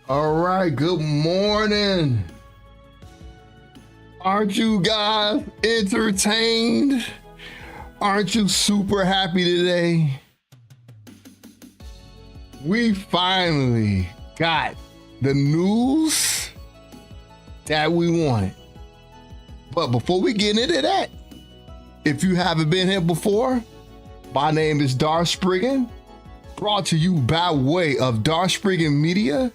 All right, good morning. Aren't you guys entertained? Aren't you super happy today? We finally got the news that we wanted. But before we get into that, if you haven't been here before, my name is Darth Spriggan, brought to you by way of Darth Spriggan Media.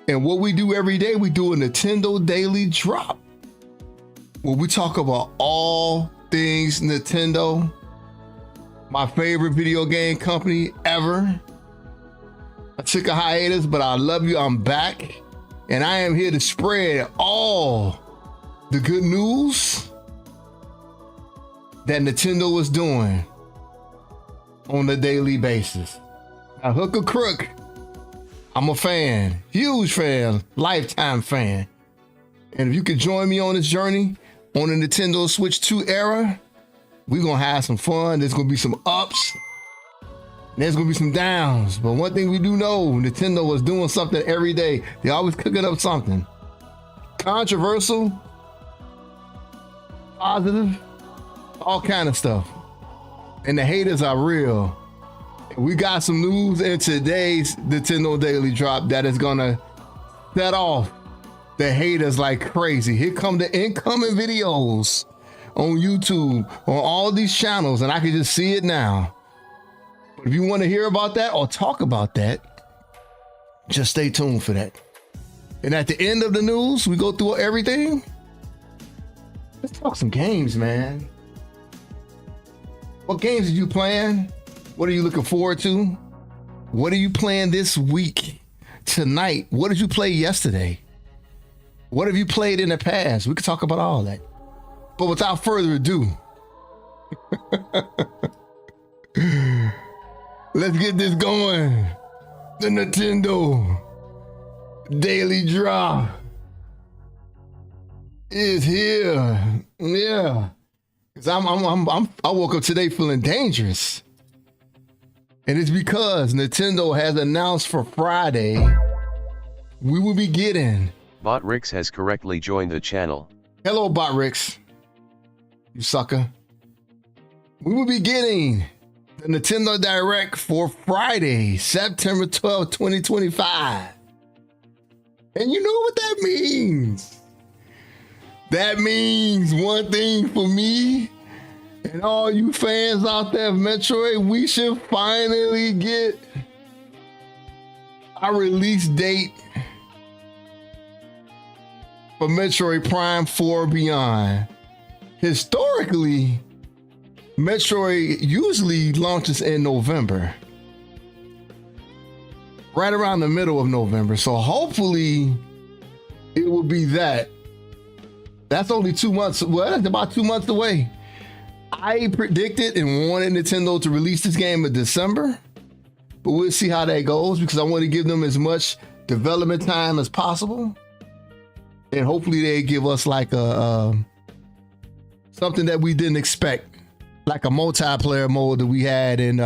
And what we do every day, we do a Nintendo Daily Drop, where we talk about all things Nintendo, my favorite video game company ever. I took a hiatus, but I love you, I'm back. And I am here to spread all the good news that Nintendo is doing on a daily basis. Now, hook or crook, I'm a fan, huge fan, lifetime fan. And if you could join me on this journey on the Nintendo Switch 2 era, we're gonna have some fun. There's gonna be some ups, there's gonna be some downs. But one thing we do know, Nintendo is doing something every day. They're always cooking up something. Controversial, positive, all kind of stuff. And the haters are real. We got some news in today's Nintendo Daily Drop that is gonna set off the haters like crazy. Here come the incoming videos on YouTube, on all these channels, and I can just see it now. But if you want to hear about that or talk about that, just stay tuned for that. And at the end of the news, we go through everything. Let's talk some games, man. What games did you playing? What are you looking forward to? What are you playing this week? Tonight? What did you play yesterday? What have you played in the past? We could talk about all that. But without further ado, let's get this going. The Nintendo Daily Drop is here. Yeah. Cause I woke up today feeling dangerous. And it's because Nintendo has announced for Friday, we will be getting. Botrix has correctly joined the channel. Hello, Botrix. You sucker. We will be getting the Nintendo Direct for Friday, September 12th, 2025. And you know what that means? That means one thing for me and all you fans out there of Metroid, we should finally get our release date for Metroid Prime 4 Beyond. Historically, Metroid usually launches in November, right around the middle of November. So hopefully it will be that. That's only 2 months. Well, that's about 2 months away. I predicted and wanted Nintendo to release this game in December, but we'll see how that goes because I want to give them as much development time as possible. And hopefully they give us like a something that we didn't expect, like a multiplayer mode that we had in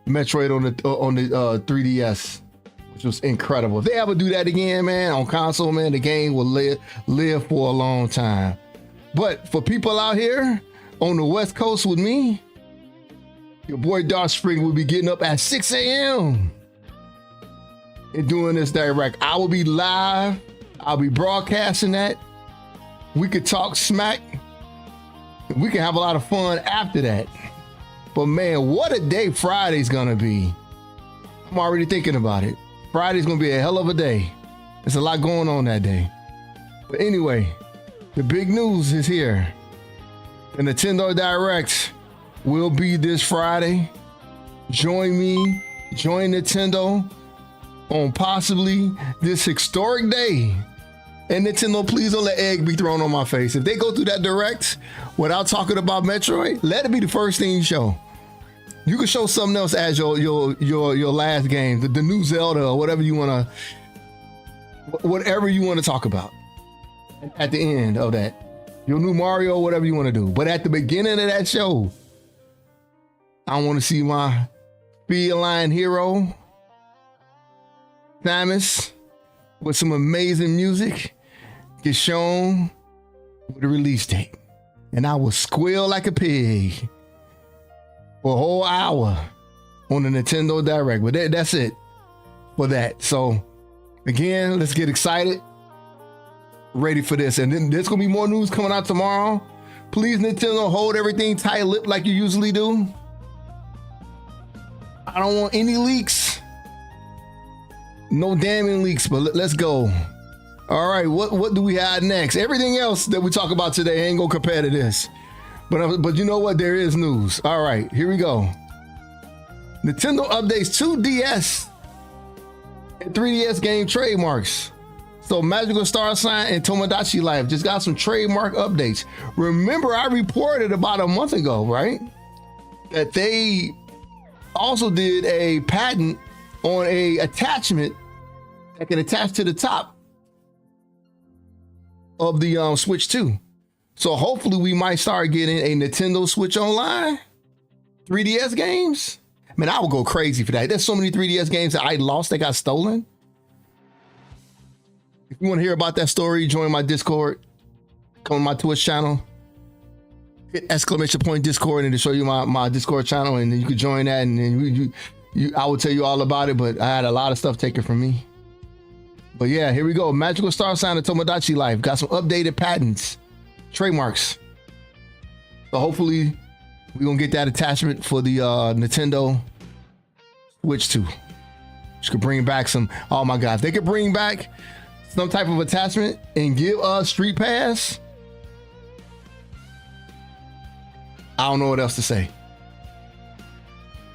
Metroid on the 3DS, which was incredible. If they ever do that again, man, on console, man, the game will live for a long time. But for people out here on the West Coast with me, your boy Darth Spriggan will be getting up at 6 a.m. and doing this direct. I will be live. I'll be broadcasting that. We could talk smack. We can have a lot of fun after that. But man, what a day Friday's gonna be. I'm already thinking about it. Friday's gonna be a hell of a day. There's a lot going on that day. But anyway, the big news is here. The Nintendo Direct will be this Friday. Join me, join Nintendo on possibly this historic day. And Nintendo, please don't let egg be thrown on my face. If they go through that Direct without talking about Metroid, let it be the first thing you show. You can show something else as your last game, the new Zelda or whatever you want to talk about at the end of that. Your new Mario, whatever you want to do. But at the beginning of that show, I want to see my feline hero, Samus with some amazing music get shown with a release date. And I will squeal like a pig for a whole hour on the Nintendo Direct. But that's it for that. So again, let's get excited. Ready for this. And then there's going to be more news coming out tomorrow. Please, Nintendo, hold everything tight-lipped like you usually do. I don't want any leaks. No damning leaks, but let's go. All right, what do we have next? Everything else that we talk about today ain't gonna compare to this. But you know what? There is news. All right, here we go. Nintendo updates 2DS and 3DS game trademarks. So Magical Star Sign and Tomodachi Life just got some trademark updates. Remember, I reported about a month ago, right? That they also did a patent on a attachment that can attach to the top of the Switch 2. So hopefully we might start getting a Nintendo Switch Online 3DS games. Man, I would go crazy for that. There's so many 3DS games that I lost that got stolen. If you want to hear about that story, join my Discord. Come on my Twitch channel. Hit !Discord and to show you my Discord channel, and then you can join that, and then I will tell you all about it. But I had a lot of stuff taken from me. But yeah, here we go. Magical Star Sign and Tomodachi Life got some updated patents, trademarks. So hopefully we're gonna get that attachment for the Nintendo Switch 2. Which could bring back some. Oh my God, if they could bring back some type of attachment and give us Street Pass, I don't know what else to say.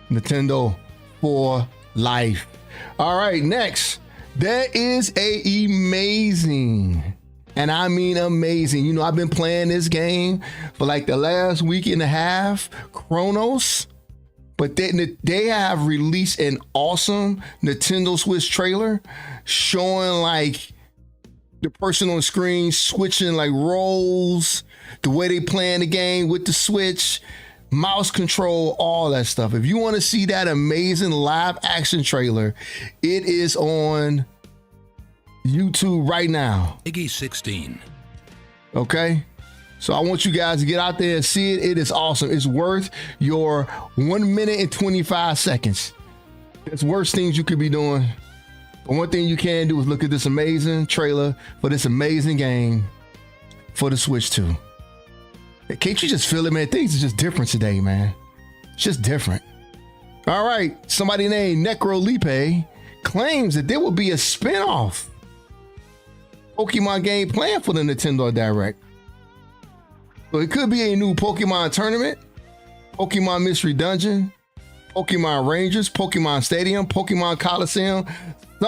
Nintendo for life. All right, next. There is a amazing, and I mean amazing. You know, I've been playing this game for like the last week and a half, Chronos, but they have released an awesome Nintendo Switch trailer showing like the person on the screen switching like roles, the way they playing the game with the Switch, mouse control, all that stuff. If you want to see that amazing live action trailer, it is on YouTube right now. Iggy 16. Okay? So I want you guys to get out there and see it. It is awesome. It's worth your 1 minute and 25 seconds. There's worse things you could be doing. But one thing you can do is look at this amazing trailer for this amazing game for the Switch 2. Can't you just feel it, man? Things are just different today, man. It's just different. All right. Somebody named Necrolipe claims that there will be a spin-off Pokemon game planned for the Nintendo Direct. So it could be a new Pokemon tournament, Pokemon Mystery Dungeon, Pokemon Rangers, Pokemon Stadium, Pokemon Coliseum,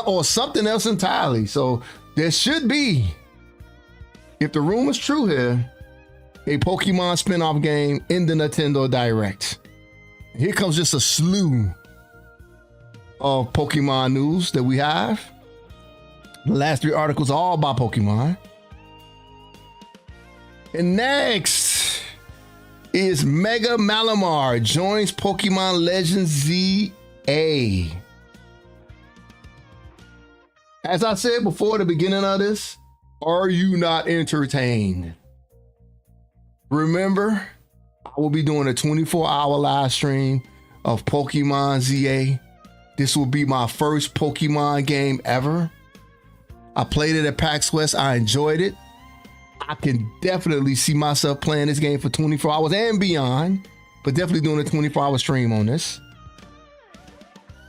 or something else entirely. So there should be, if the rumor's true here, a Pokemon spin-off game in the Nintendo Direct. Here comes just a slew of Pokemon news that we have. The last 3 articles are all about Pokemon. And next is Mega Malamar joins Pokemon Legends ZA. As I said before the beginning of this, are you not entertained? Remember, I will be doing a 24-hour live stream of Pokemon ZA. This will be my first Pokemon game ever. I played it at PAX West. I enjoyed it. I can definitely see myself playing this game for 24 hours and beyond, but definitely doing a 24-hour stream on this.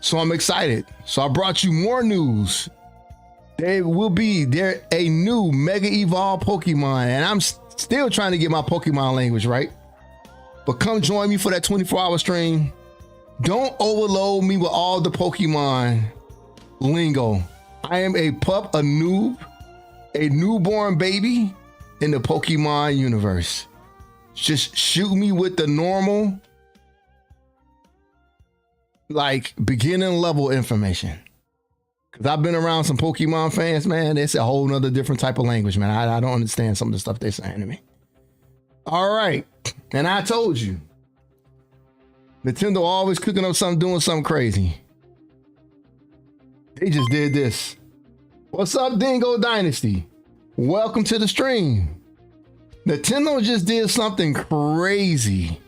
So I'm excited. So I brought you more news. There a new Mega Evolve Pokemon, and I'm still trying to get my Pokemon language right. But come join me for that 24-hour stream. Don't overload me with all the Pokemon lingo. I am a pup, a noob, a newborn baby in the Pokemon universe. Just shoot me with the normal, like beginning level information. Cause I've been around some Pokemon fans, man. It's a whole nother different type of language, man. I don't understand some of the stuff they're saying to me. All right. And I told you, Nintendo always cooking up something, doing something crazy. They just did this. What's up, Dingo Dynasty? Welcome to the stream. Nintendo just did something crazy.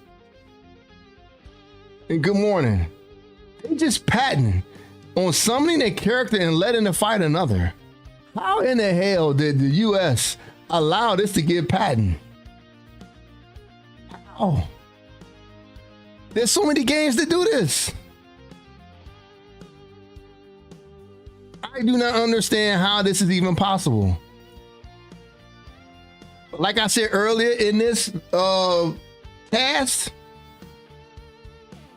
And good morning. They just patented on summoning a character and letting it fight another. How in the hell did the US allow this to get patent? How? There's so many games that do this. I do not understand how this is even possible. Like I said earlier in this cast,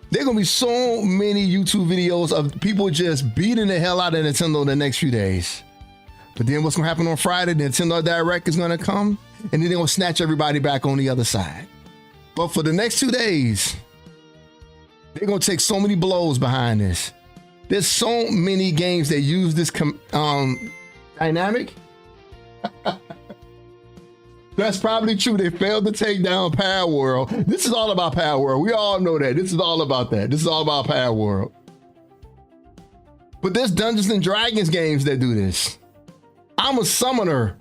there are gonna be so many YouTube videos of people just beating the hell out of Nintendo the next few days. But then what's gonna happen on Friday? Nintendo Direct is gonna come, and then they're gonna snatch everybody back on the other side. But for the next 2 days, they're gonna take so many blows behind this. There's so many games that use this dynamic. That's probably true. They failed to take down Power World. This is all about Power World. We all know that. This is all about that. This is all about Power World. But there's Dungeons and Dragons games that do this. I'm a summoner,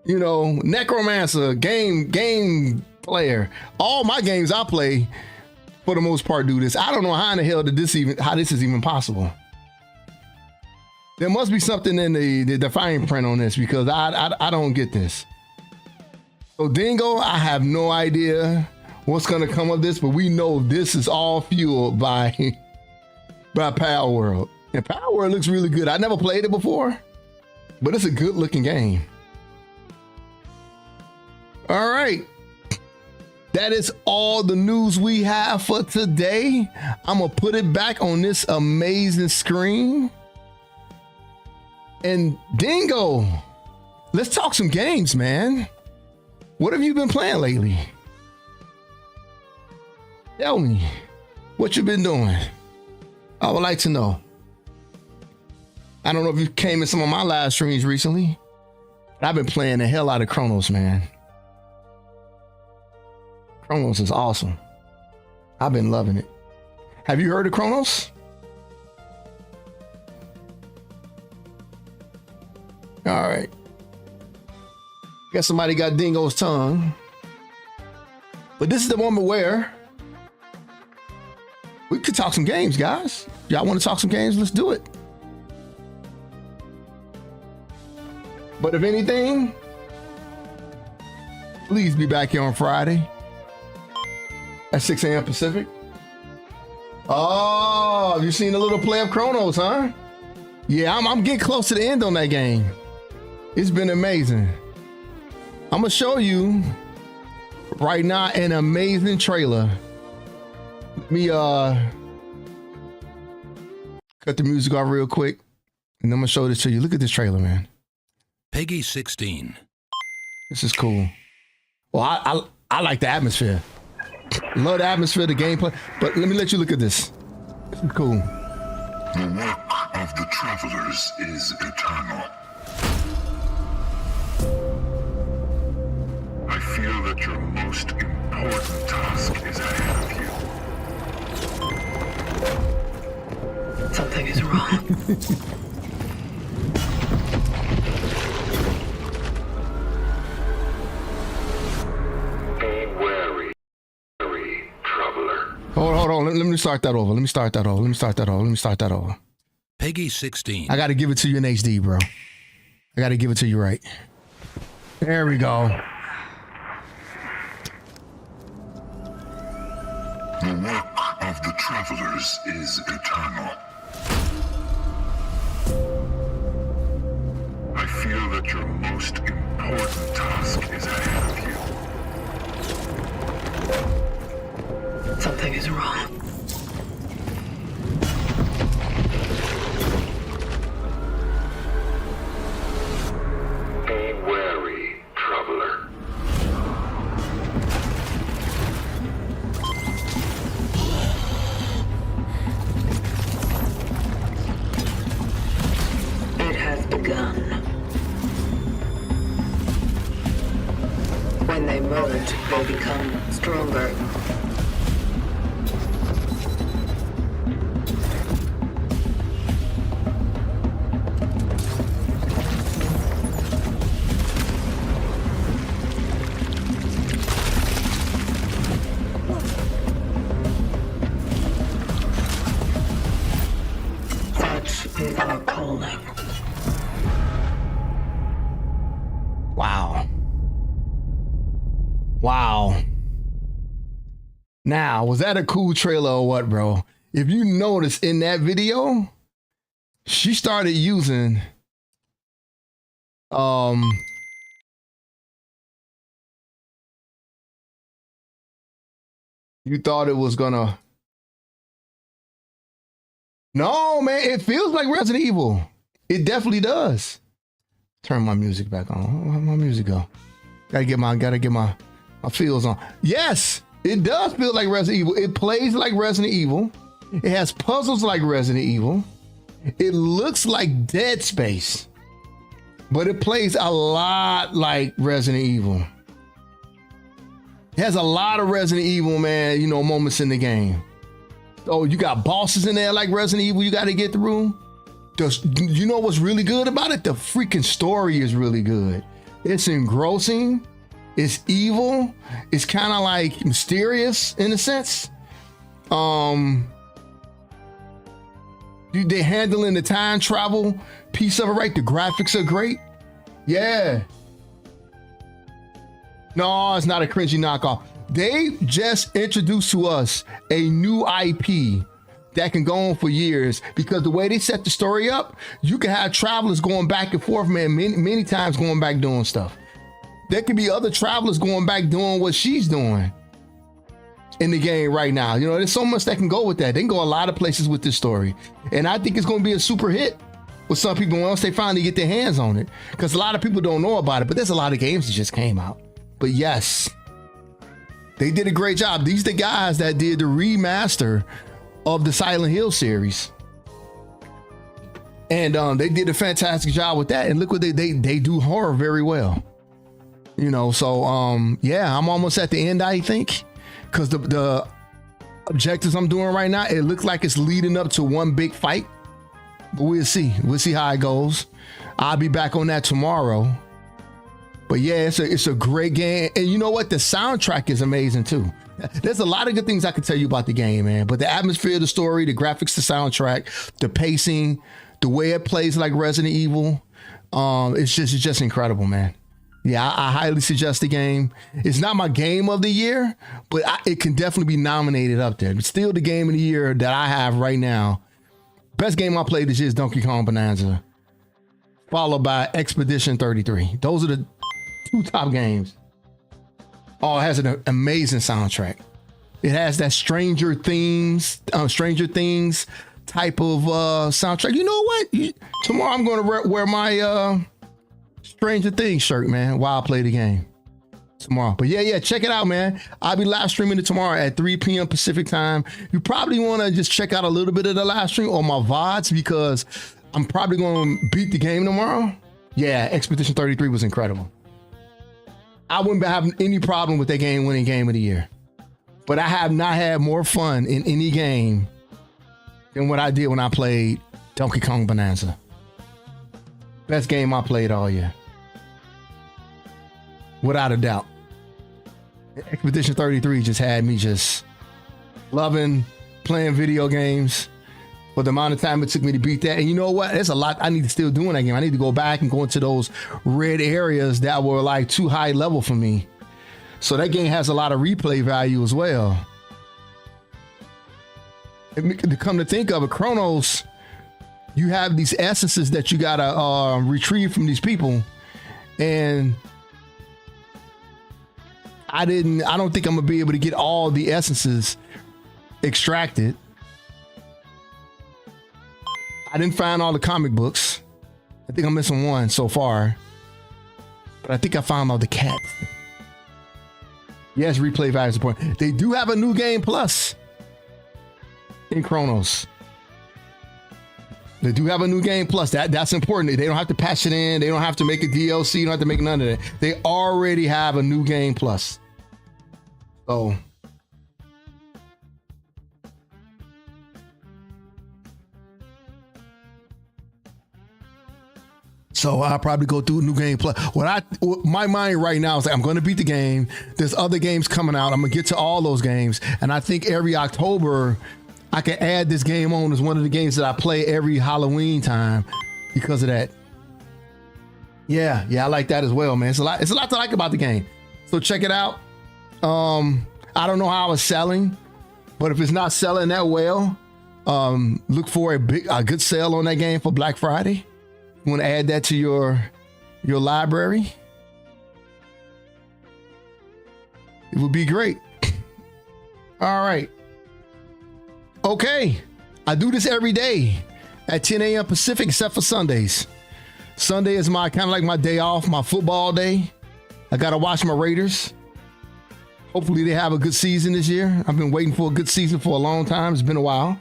you know, necromancer, game player. All my games I play, for the most part, do this. I don't know how in the hell how this is even possible. There must be something in the fine print on this, because I don't get this. So Dingo, I have no idea what's gonna come of this, but we know this is all fueled by Power World. And Power World looks really good. I never played it before, but it's a good looking game. All right. That is all the news we have for today. I'm gonna put it back on this amazing screen. And Dingo, let's talk some games, man. What have you been playing lately? Tell me what you've been doing. I would like to know. I don't know if you came in some of my live streams recently, but I've been playing the hell out of Chronos, man. Chronos is awesome. I've been loving it. Have you heard of Chronos? All right. Guess somebody got Dingo's tongue. But this is the moment where we could talk some games, guys. Y'all want to talk some games? Let's do it. But if anything, please be back here on Friday at 6 a.m. Pacific. Oh, you seen a little play of Chronos, huh? Yeah, I'm getting close to the end on that game. It's been amazing. I'm gonna show you right now an amazing trailer. Let me cut the music off real quick, and I'm gonna show this to you. Look at this trailer, man. Peggy 16. This is cool. Well, I like the atmosphere. Love the atmosphere, the gameplay. But let me let you look at this. This is cool. The work of the travelers is eternal. I feel that your most important task is ahead of you. Something is wrong. Be wary, traveler. Hold on. Let me start that over. Peggy 16. I got to give it to you in HD, bro. I got to give it to you right. There we go. The work of the travelers is eternal. I feel that your most important task is ahead of you. Something is wrong. Be wary, traveler. It has begun. When they merge, they become stronger. Wow. Wow. Now, was that a cool trailer or what, bro? If you notice in that video, she started using you thought it was gonna. No, man, it feels like Resident Evil. It definitely does. Turn my music back on. Where'd my music go? Gotta get my feels on. Yes, it does feel like Resident Evil. It plays like Resident Evil. It has puzzles like Resident Evil. It looks like Dead Space, but it plays a lot like Resident Evil. It has a lot of Resident Evil, man, you know, moments in the game. Oh, you got bosses in there like Resident Evil you got to get through. You know what's really good about it? The freaking story is really good. It's engrossing. It's evil. It's kind of like mysterious in a sense. They're handling the time travel piece of it right. The graphics are great. Yeah. No, it's not a cringy knockoff. They just introduced to us a new IP that can go on for years, because the way they set the story up, you can have travelers going back and forth, man, many times going back doing stuff. There could be other travelers going back doing what she's doing in the game right now. You know, there's so much that can go with that. They can go a lot of places with this story. And I think it's going to be a super hit with some people once they finally get their hands on it, because a lot of people don't know about it, but there's a lot of games that just came out. But yes, they did a great job. These are the guys that did the remaster of the Silent Hill series. And they did a fantastic job with that. And look what they do horror very well. You know, so yeah, I'm almost at the end, I think, because the objectives I'm doing right now, it looks like it's leading up to one big fight. But we'll see. We'll see how it goes. I'll be back on that tomorrow. But yeah, it's a great game. And you know what? The soundtrack is amazing too. There's a lot of good things I can tell you about the game, man. But the atmosphere, the story, the graphics, the soundtrack, the pacing, the way it plays like Resident Evil, it's just incredible, man. Yeah, I highly suggest the game. It's not my game of the year, but it can definitely be nominated up there. It's still the game of the year that I have right now. Best game I played this year is Donkey Kong Bonanza, followed by Expedition 33. Those are the two top games. Oh, it has an amazing soundtrack. It has that Stranger Things type of soundtrack. You know what? Tomorrow I'm going to wear my Stranger Things shirt, man, while I play the game tomorrow. But yeah, check it out, man. I'll be live streaming it tomorrow at 3 p.m. Pacific time. You probably want to just check out a little bit of the live stream on my VODs, because I'm probably going to beat the game tomorrow. Yeah, Expedition 33 was incredible. I wouldn't be having any problem with that game winning game of the year. But I have not had more fun in any game than what I did when I played Donkey Kong Bonanza. Best game I played all year. Without a doubt. Expedition 33 just had me just loving playing video games for the amount of time it took me to beat that. And you know what? There's a lot I need to still do in that game. I need to go back and go into those red areas that were like too high level for me. So that game has a lot of replay value as well. And to come to think of it, Chronos, you have these essences that you gotta retrieve from these people. And I don't think I'm gonna be able to get all the essences extracted. I didn't find all the comic books. I think I'm missing one so far. But I think I found all the cats. Yes, replay value is important. They do have a new game plus in Chronos. They do have a new game plus. That's important. They don't have to patch it in. They don't have to make a DLC. You don't have to make none of that. They already have a new game plus. So I'll probably go through New Game Plus. My mind right now is like, I'm going to beat the game. There's other games coming out. I'm going to get to all those games. And I think every October, I can add this game on as one of the games that I play every Halloween time because of that. Yeah, I like that as well, man. It's a lot to like about the game. So check it out. I don't know how it's selling, but if it's not selling that well, look for a good sale on that game for Black Friday. You want to add that to your library? It would be great. All right. Okay. I do this every day at 10 a.m. Pacific, except for Sundays. Sunday is my kind of like my day off, my football day. I got to watch my Raiders. Hopefully they have a good season this year. I've been waiting for a good season for a long time. It's been a while.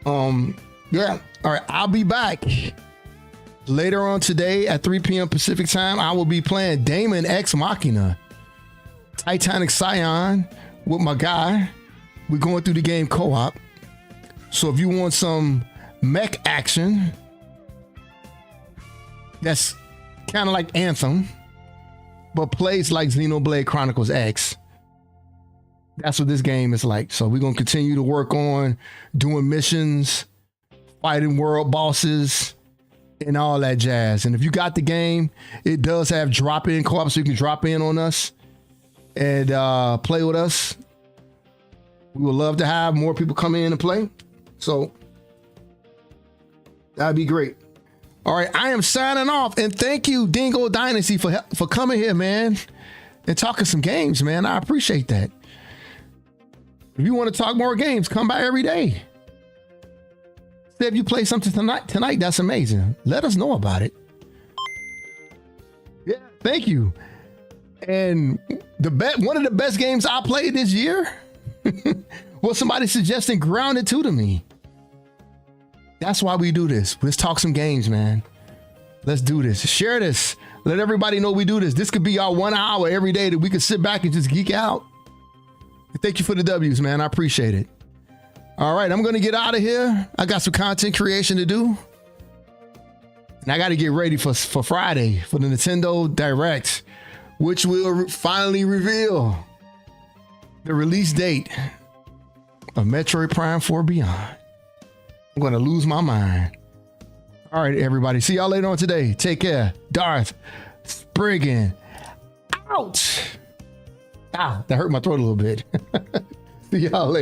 Yeah. All right. I'll be back later on today at 3 p.m. Pacific time. I will be playing Damon X Machina, Titanic Scion with my guy. We're going through the game co-op. So if you want some mech action, that's kind of like Anthem, but plays like Xenoblade Chronicles X. That's what this game is like. So we're going to continue to work on doing missions, fighting world bosses, and all that jazz. And if you got the game, it does have drop-in co-op, so you can drop in on us and play with us. We would love to have more people come in and play. So that'd be great. All right, I am signing off, and thank you, Dingo Dynasty, for coming here, man, and talking some games, man. I appreciate that. If you want to talk more games, come by every day. Say if you play something tonight, that's amazing. Let us know about it. Yeah, thank you. And one of the best games I played this year was somebody suggesting Grounded 2 to me. That's why we do this. Let's talk some games, man. Let's do this. Share this. Let everybody know we do this. This could be our 1 hour every day that we could sit back and just geek out. Thank you for the W's, man. I appreciate it. All right, I'm going to get out of here. I got some content creation to do. And I got to get ready for Friday for the Nintendo Direct, which will finally reveal the release date of Metroid Prime 4 Beyond. I'm going to lose my mind. All right, everybody. See y'all later on today. Take care. Darth, Spriggan, out. Ah, that hurt my throat a little bit. See y'all later.